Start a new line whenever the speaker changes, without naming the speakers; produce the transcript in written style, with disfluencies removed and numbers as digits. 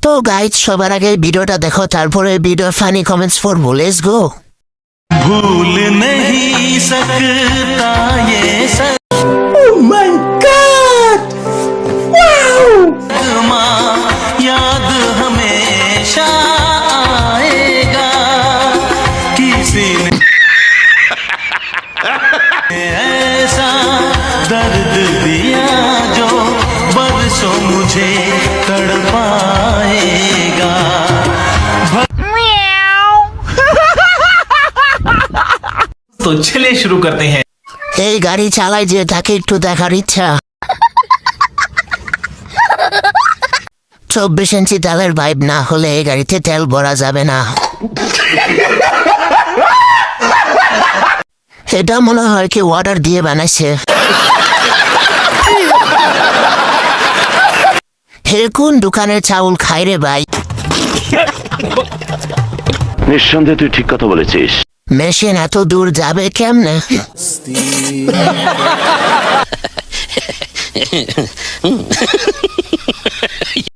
তো গাইজ সবার আগে ভিডিওটা দেখো, তারপরে ভিডিও ফানি কমেন্টস পড়বো। Let's go.
भूल नहीं सकता ये सदमा, याद हमेशा आएगा। किसी ने ऐसा दर्द दिया जो बरसों मुझे तड़पाएगा। तो चलिए शुरू करते हैं।
এই গাড়ি চালাই যে তাকে একটু দেখার ইচ্ছা। 24 ইঞ্চি তেলের পাইপ না হলে এই গাড়িতে তেল ভরা যাবে না। এটা মনে হয় কি অর্ডার দিয়ে বানাইছে। হে কোন দোকানের চাউল খাই রে ভাই?
নিঃসন্দেহে তুই ঠিক কথা বলেছিস।
মেশিন এত দূর যাবে কেমনে?